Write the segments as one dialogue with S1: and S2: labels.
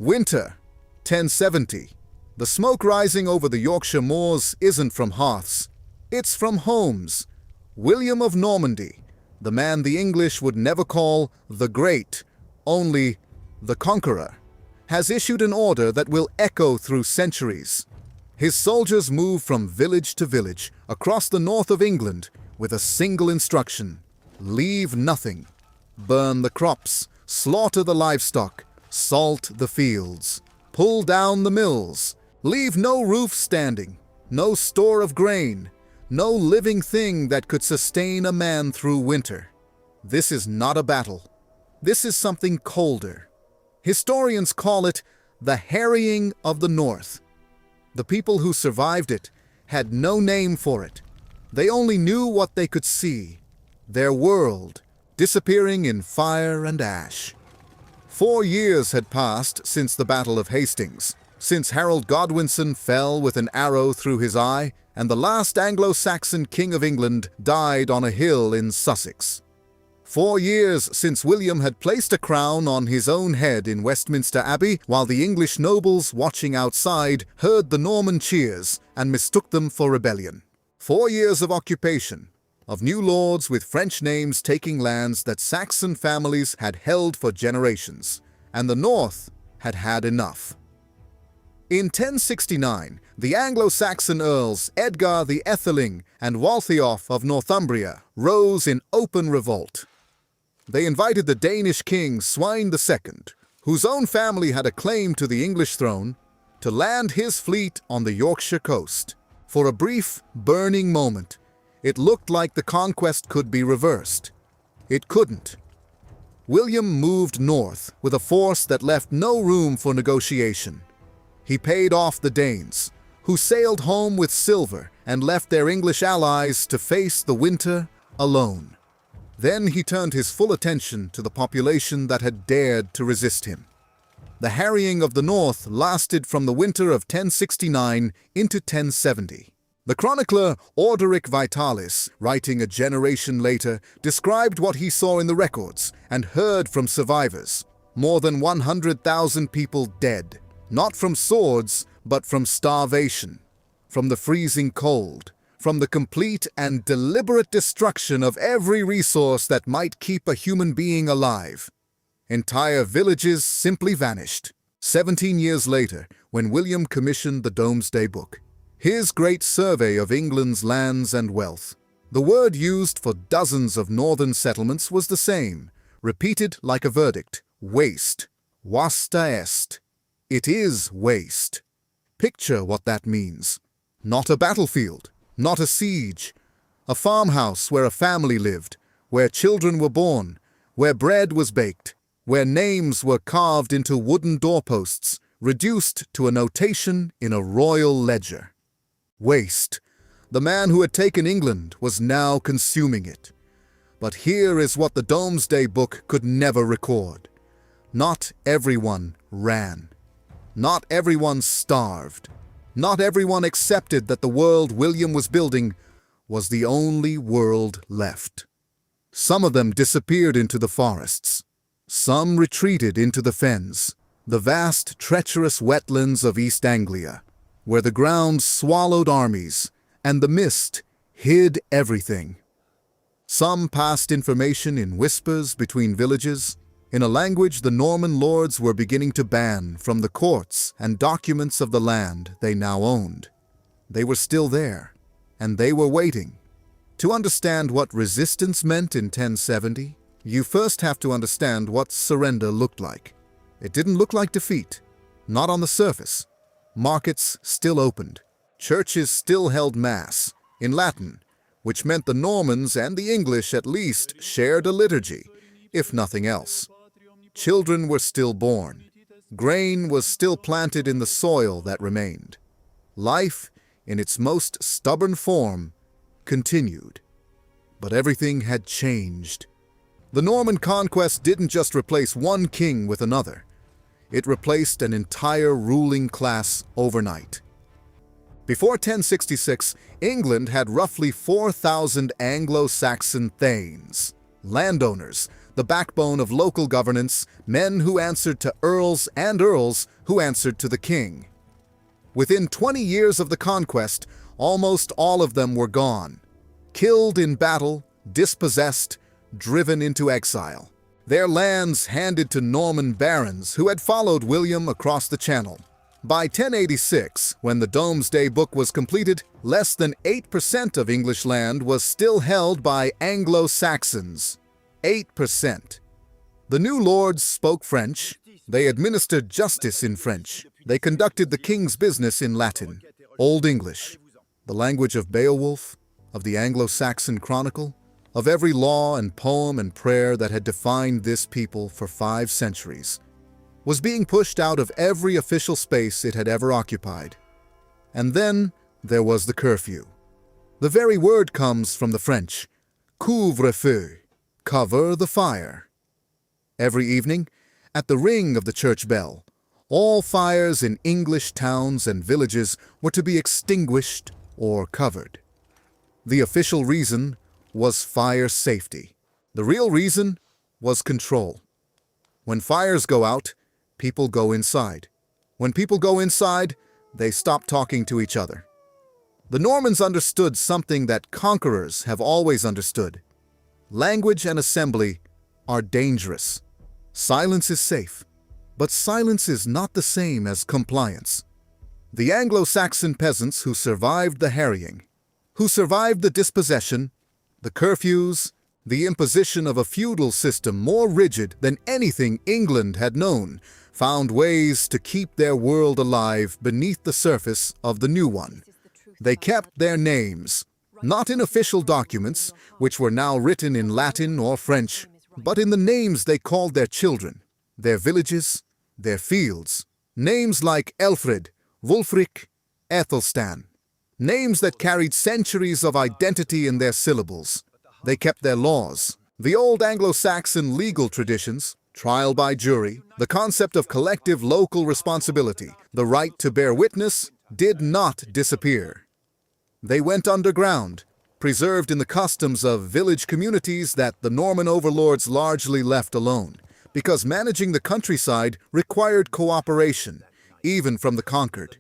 S1: Winter, 1070. The smoke rising over the Yorkshire moors isn't from hearths, it's from homes. William of Normandy, the man the English would never call the Great, only the Conqueror, has issued an order that will echo through centuries. His soldiers move from village to village across the north of England with a single instruction: leave nothing. Burn the crops, slaughter the livestock, salt the fields, pull down the mills, leave no roof standing, no store of grain, no living thing that could sustain a man through winter. This is not a battle. This is something colder. Historians call it the harrying of the North. The people who survived it had no name for it. They only knew what they could see, their world disappearing in fire and ash. 4 years had passed since the Battle of Hastings, since Harold Godwinson fell with an arrow through his eye, and the last Anglo-Saxon king of England died on a hill in Sussex. 4 years since William had placed a crown on his own head in Westminster Abbey, while the English nobles watching outside heard the Norman cheers and mistook them for rebellion. 4 years of occupation, of new lords with French names taking lands that Saxon families had held for generations, and the North had had enough. In 1069, the Anglo-Saxon earls Edgar the Etheling and Waltheof of Northumbria rose in open revolt. They invited the Danish king Svein II, whose own family had a claim to the English throne, to land his fleet on the Yorkshire coast. For a brief, burning moment, it looked like the conquest could be reversed. It couldn't. William moved north with a force that left no room for negotiation. He paid off the Danes, who sailed home with silver and left their English allies to face the winter alone. Then he turned his full attention to the population that had dared to resist him. The harrying of the North lasted from the winter of 1069 into 1070. The chronicler Orderic Vitalis, writing a generation later, described what he saw in the records and heard from survivors. More than 100,000 people dead, not from swords, but from starvation, from the freezing cold, from the complete and deliberate destruction of every resource that might keep a human being alive. Entire villages simply vanished. 17 years later, when William commissioned the Domesday Book, his great survey of England's lands and wealth, the word used for dozens of northern settlements was the same, repeated like a verdict: waste. Vasta est. It is waste. Picture what that means. Not a battlefield, not a siege. A farmhouse where a family lived, where children were born, where bread was baked, where names were carved into wooden doorposts, reduced to a notation in a royal ledger. Waste. The man who had taken England was now consuming it. But here is what the Domesday Book could never record. Not everyone ran. Not everyone starved. Not everyone accepted that the world William was building was the only world left. Some of them disappeared into the forests. Some retreated into the fens, the vast, treacherous wetlands of East Anglia, where the ground swallowed armies and the mist hid everything. Some passed information in whispers between villages, in a language the Norman lords were beginning to ban from the courts and documents of the land they now owned. They were still there, and they were waiting. To understand what resistance meant in 1070, you first have to understand what surrender looked like. It didn't look like defeat, not on the surface. Markets still opened. Churches still held Mass, in Latin, which meant the Normans and the English at least shared a liturgy, if nothing else. Children were still born. Grain was still planted in the soil that remained. Life, in its most stubborn form, continued. But everything had changed. The Norman conquest didn't just replace one king with another. It replaced an entire ruling class overnight. Before 1066, England had roughly 4,000 Anglo-Saxon thanes, landowners, the backbone of local governance, men who answered to earls and earls who answered to the king. Within 20 years of the conquest, almost all of them were gone, killed in battle, dispossessed, driven into exile. Their lands handed to Norman barons who had followed William across the Channel. By 1086, when the Domesday Book was completed, less than 8% of English land was still held by Anglo-Saxons. 8%. The new lords spoke French. They administered justice in French. They conducted the king's business in Latin, Old English, the language of Beowulf, of the Anglo-Saxon Chronicle, of every law and poem and prayer that had defined this people for 5 centuries, was being pushed out of every official space it had ever occupied. And then there was the curfew. The very word comes from the French, couvre-feu, cover the fire. Every evening, at the ring of the church bell, all fires in English towns and villages were to be extinguished or covered. The official reason was fire safety. The real reason was control. When fires go out, people go inside. When people go inside, they stop talking to each other. The Normans understood something that conquerors have always understood. Language and assembly are dangerous. Silence is safe, but silence is not the same as compliance. The Anglo-Saxon peasants who survived the harrying, who survived the dispossession, the curfews, the imposition of a feudal system more rigid than anything England had known, found ways to keep their world alive beneath the surface of the new one. They kept their names, not in official documents, which were now written in Latin or French, but in the names they called their children, their villages, their fields. Names like Elfred, Wulfric, Ethelstan. Names that carried centuries of identity in their syllables. They kept their laws. The old Anglo-Saxon legal traditions, trial by jury, the concept of collective local responsibility, the right to bear witness, did not disappear. They went underground, preserved in the customs of village communities that the Norman overlords largely left alone, because managing the countryside required cooperation, even from the conquered.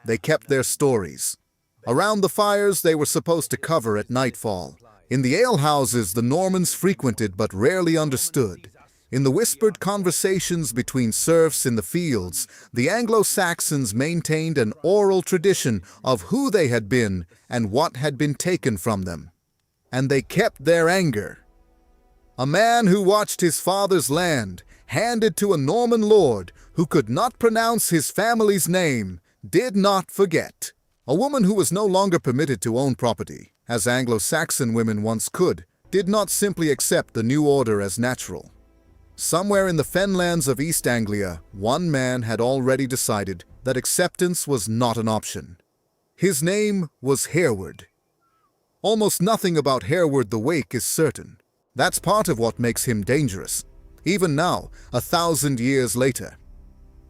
S1: They kept their stories. Around the fires they were supposed to cover at nightfall. In the alehouses the Normans frequented but rarely understood. In the whispered conversations between serfs in the fields, the Anglo-Saxons maintained an oral tradition of who they had been and what had been taken from them. And they kept their anger. A man who watched his father's land, handed to a Norman lord who could not pronounce his family's name, did not forget. A woman who was no longer permitted to own property, as Anglo-Saxon women once could, did not simply accept the new order as natural. Somewhere in the Fenlands of East Anglia, one man had already decided that acceptance was not an option. His name was Hereward. Almost nothing about Hereward the Wake is certain. That's part of what makes him dangerous, even now, 1,000 years later.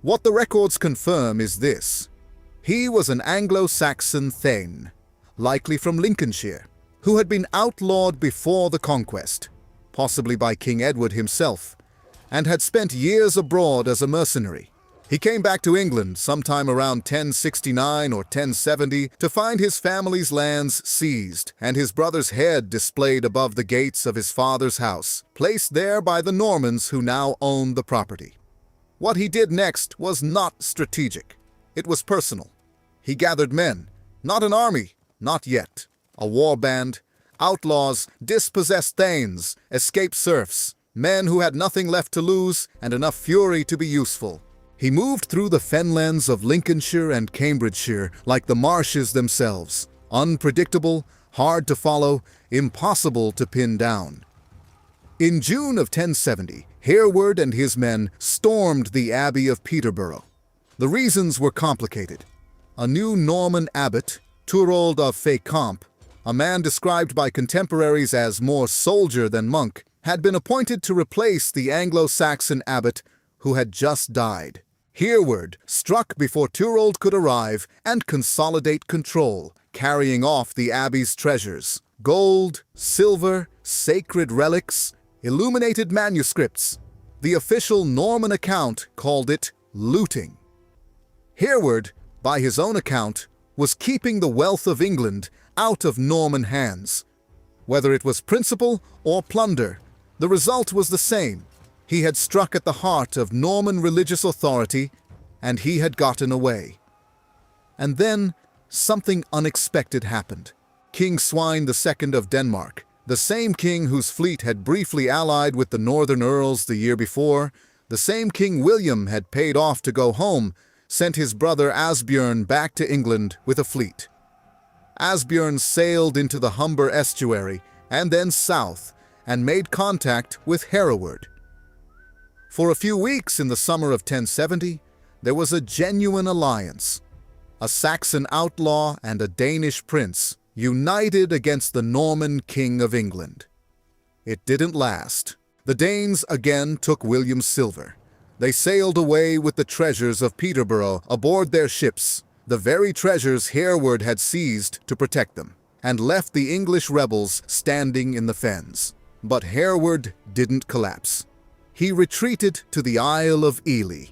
S1: What the records confirm is this. He was an Anglo-Saxon thane, likely from Lincolnshire, who had been outlawed before the conquest, possibly by King Edward himself, and had spent years abroad as a mercenary. He came back to England sometime around 1069 or 1070 to find his family's lands seized and his brother's head displayed above the gates of his father's house, placed there by the Normans who now owned the property. What he did next was not strategic. It was personal. He gathered men, not an army, not yet. A war band, outlaws, dispossessed thanes, escaped serfs, men who had nothing left to lose and enough fury to be useful. He moved through the Fenlands of Lincolnshire and Cambridgeshire like the marshes themselves, unpredictable, hard to follow, impossible to pin down. In June of 1070, Hereward and his men stormed the Abbey of Peterborough. The reasons were complicated. A new Norman abbot, Turold of Fécamp, a man described by contemporaries as more soldier than monk, had been appointed to replace the Anglo-Saxon abbot who had just died. Hereward struck before Turold could arrive and consolidate control, carrying off the abbey's treasures. Gold, silver, sacred relics. illuminated manuscripts. The official Norman account called it looting. Hereward, by his own account, was keeping the wealth of England out of Norman hands. Whether it was principle or plunder, the result was the same. He had struck at the heart of Norman religious authority, and he had gotten away. And then something unexpected happened. King Svein II of Denmark, the same king whose fleet had briefly allied with the northern earls the year before, the same King William had paid off to go home, sent his brother Asbjorn back to England with a fleet. Asbjorn sailed into the Humber estuary and then south and made contact with Hereward. For a few weeks in the summer of 1070, there was a genuine alliance. A Saxon outlaw and a Danish prince united against the Norman King of England. It didn't last. The Danes again took William's silver. They sailed away with the treasures of Peterborough aboard their ships, the very treasures Hereward had seized to protect them, and left the English rebels standing in the fens. But Hereward didn't collapse. He retreated to the Isle of Ely.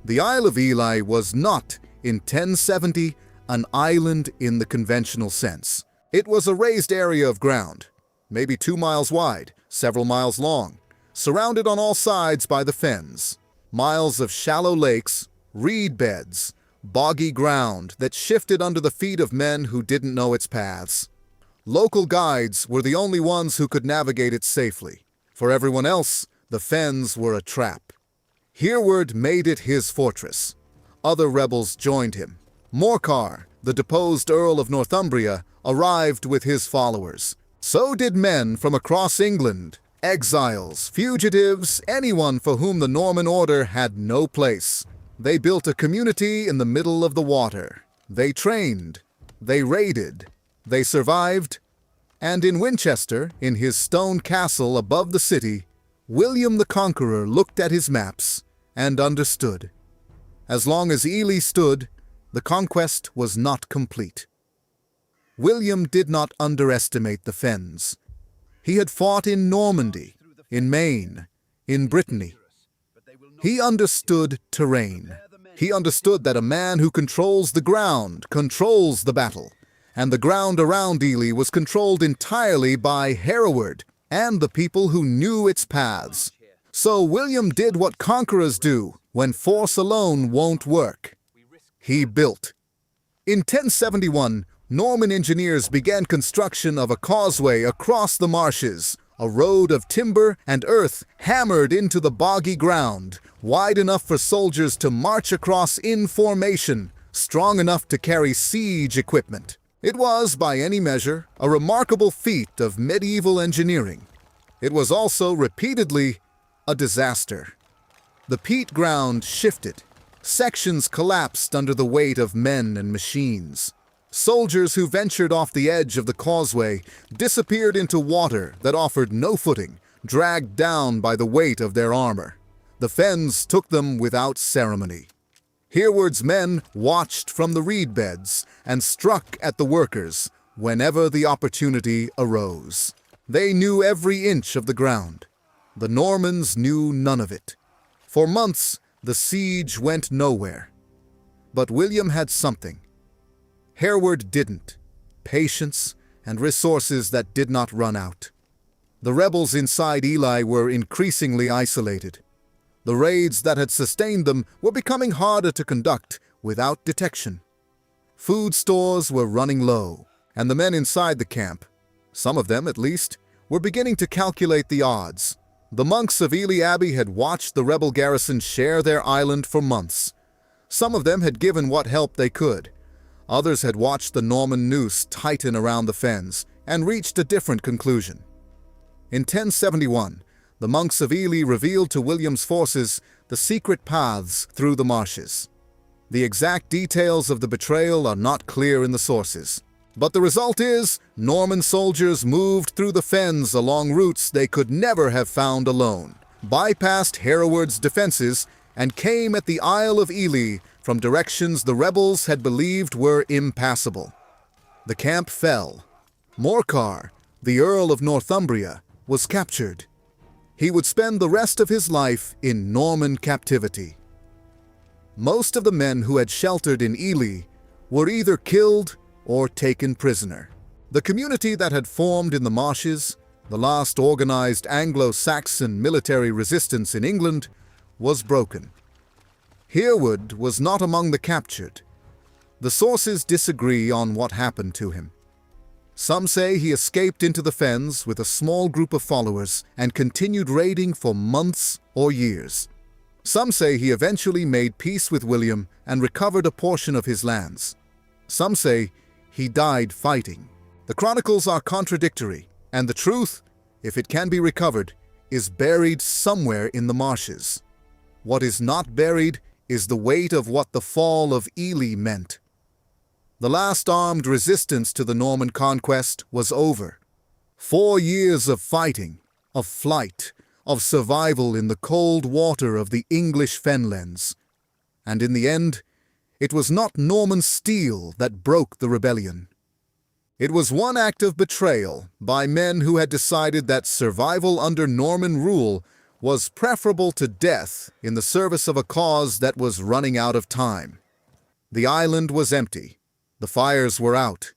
S1: The Isle of Ely was not, in 1070, an island in the conventional sense. It was a raised area of ground, maybe 2 miles wide, several miles long, surrounded on all sides by the fens. Miles of shallow lakes, reed beds, boggy ground that shifted under the feet of men who didn't know its paths. Local guides were the only ones who could navigate it safely. For everyone else, the fens were a trap. Hereward made it his fortress. Other rebels joined him. Morcar, the deposed Earl of Northumbria, arrived with his followers. So did men from across England, exiles, fugitives, anyone for whom the Norman order had no place. They built a community in the middle of the water. They trained, they raided, they survived, and in Winchester, in his stone castle above the city, William the Conqueror looked at his maps and understood. As long as Ely stood, the conquest was not complete. William did not underestimate the fens. He had fought in Normandy, in Maine, in Brittany. He understood terrain. He understood that a man who controls the ground controls the battle, and the ground around Ely was controlled entirely by Hereward and the people who knew its paths. So William did what conquerors do when force alone won't work. He built. In 1071, Norman engineers began construction of a causeway across the marshes, a road of timber and earth hammered into the boggy ground, wide enough for soldiers to march across in formation, strong enough to carry siege equipment. It was, by any measure, a remarkable feat of medieval engineering. It was also repeatedly a disaster. The peat ground shifted. Sections collapsed under the weight of men and machines. Soldiers who ventured off the edge of the causeway disappeared into water that offered no footing, dragged down by the weight of their armor. The fens took them without ceremony. Hereward's men watched from the reed beds and struck at the workers whenever the opportunity arose. They knew every inch of the ground. The Normans knew none of it. For months, the siege went nowhere. But William had something. Hereward didn't. Patience and resources that did not run out. The rebels inside Ely were increasingly isolated. The raids that had sustained them were becoming harder to conduct without detection. Food stores were running low, and the men inside the camp, some of them at least, were beginning to calculate the odds. The monks of Ely Abbey had watched the rebel garrison share their island for months. Some of them had given what help they could. Others had watched the Norman noose tighten around the fens and reached a different conclusion. In 1071, the monks of Ely revealed to William's forces the secret paths through the marshes. The exact details of the betrayal are not clear in the sources. But the result is, Norman soldiers moved through the fens along routes they could never have found alone, bypassed Hereward's defenses, and came at the Isle of Ely from directions the rebels had believed were impassable. The camp fell. Morcar, the Earl of Northumbria, was captured. He would spend the rest of his life in Norman captivity. Most of the men who had sheltered in Ely were either killed or taken prisoner. The community that had formed in the marshes, the last organized Anglo-Saxon military resistance in England, was broken. Hereward was not among the captured. The sources disagree on what happened to him. Some say he escaped into the fens with a small group of followers and continued raiding for months or years. Some say he eventually made peace with William and recovered a portion of his lands. Some say he died fighting. The chronicles are contradictory, and the truth, if it can be recovered, is buried somewhere in the marshes. What is not buried is the weight of what the fall of Ely meant. The last armed resistance to the Norman conquest was over. 4 years of fighting, of flight, of survival in the cold water of the English Fenlands. And in the end, it was not Norman steel that broke the rebellion. It was one act of betrayal by men who had decided that survival under Norman rule was preferable to death in the service of a cause that was running out of time. The island was empty. The fires were out.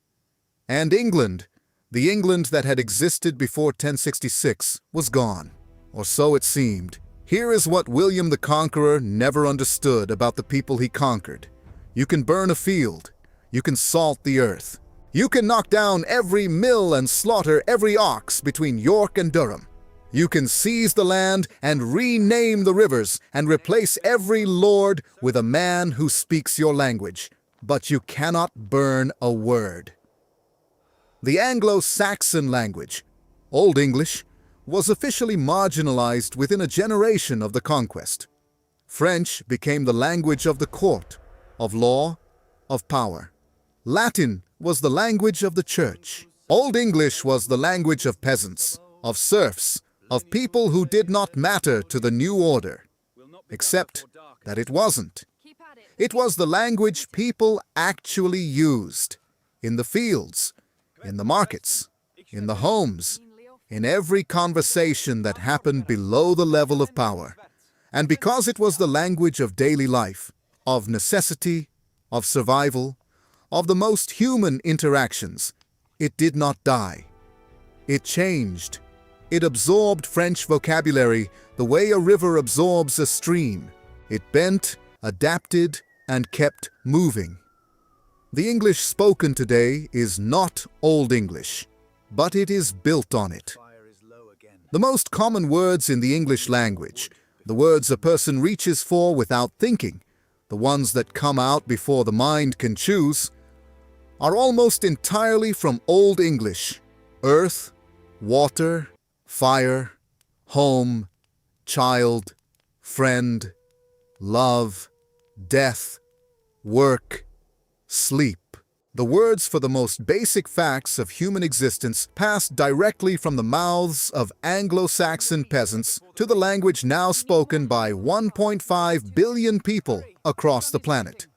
S1: And England, the England that had existed before 1066, was gone. Or so it seemed. Here is what William the Conqueror never understood about the people he conquered. You can burn a field. You can salt the earth. You can knock down every mill and slaughter every ox between York and Durham. You can seize the land and rename the rivers and replace every lord with a man who speaks your language. But you cannot burn a word. The Anglo-Saxon language, Old English, was officially marginalized within a generation of the conquest. French became the language of the court, of law, of power. Latin was the language of the church. Old English was the language of peasants, of serfs, of people who did not matter to the new order, except that it wasn't. It was the language people actually used, in the fields, in the markets, in the homes, in every conversation that happened below the level of power. And because it was the language of daily life, of necessity, of survival, of the most human interactions, it did not die. It changed. It absorbed French vocabulary the way a river absorbs a stream. It bent, adapted, and kept moving. The English spoken today is not Old English, but it is built on it. The most common words in the English language, the words a person reaches for without thinking, the ones that come out before the mind can choose, are almost entirely from Old English: earth, water, fire, home, child, friend, love, death, work, sleep. The words for the most basic facts of human existence passed directly from the mouths of Anglo-Saxon peasants to the language now spoken by 1.5 billion people across the planet.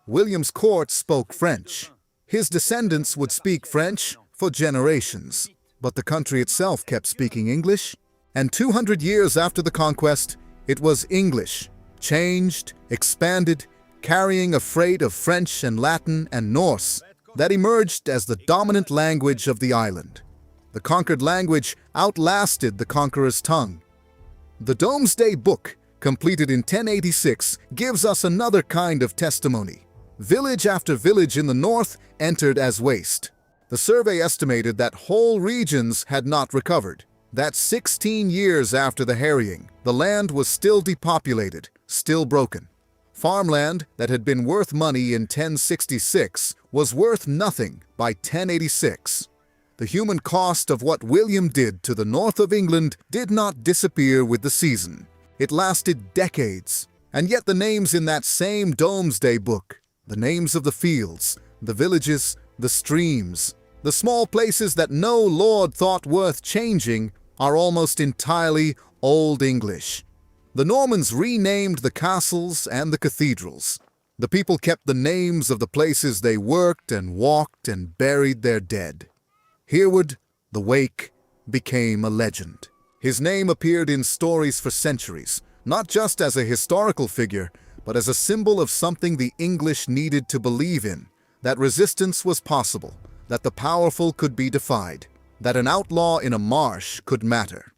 S1: William's court spoke French. His descendants would speak French for generations, but the country itself kept speaking English. And 200 years after the conquest, it was English, changed, expanded, carrying a freight of French and Latin and Norse, that emerged as the dominant language of the island. The conquered language outlasted the conqueror's tongue. The Domesday Book, completed in 1086, gives us another kind of testimony. Village after village in the north entered as waste. The survey estimated that whole regions had not recovered. That 16 years after the harrying, the land was still depopulated, still broken. Farmland that had been worth money in 1066 was worth nothing by 1086. The human cost of what William did to the north of England did not disappear with the season. It lasted decades. And yet the names in that same Domesday Book, the names of the fields, the villages, the streams, the small places that no lord thought worth changing, are almost entirely Old English. The Normans renamed the castles and the cathedrals. The people kept the names of the places they worked and walked and buried their dead. Hereward, the wake, became a legend. His name appeared in stories for centuries, not just as a historical figure, but as a symbol of something the English needed to believe in, that resistance was possible, that the powerful could be defied, that an outlaw in a marsh could matter.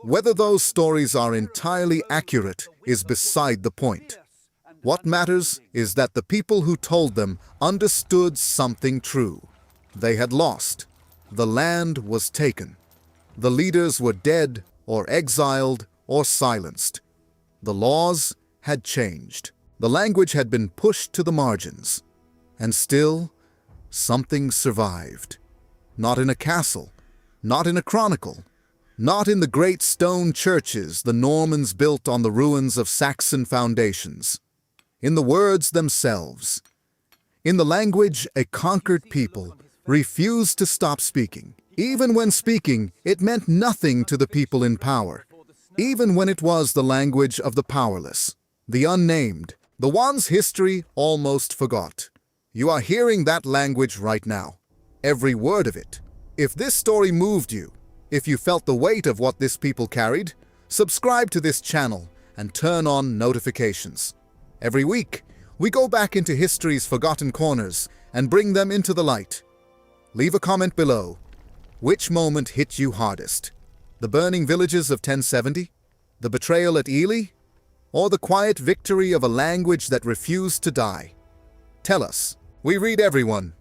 S1: Whether those stories are entirely accurate is beside the point. What matters is that the people who told them understood something true. They had lost. The land was taken. The leaders were dead or exiled or silenced. The laws had changed. The language had been pushed to the margins. And still, something survived. Not in a castle, not in a chronicle, not in the great stone churches the Normans built on the ruins of Saxon foundations. In the words themselves. In the language a conquered people refused to stop speaking. Even when speaking, it meant nothing to the people in power. Even when it was the language of the powerless, the unnamed, the ones history almost forgot. You are hearing that language right now. Every word of it. If this story moved you, if you felt the weight of what this people carried, subscribe to this channel and turn on notifications. Every week, we go back into history's forgotten corners and bring them into the light. Leave a comment below. Which moment hit you hardest? The burning villages of 1070? The betrayal at Ely? Or the quiet victory of a language that refused to die? Tell us. We read everyone.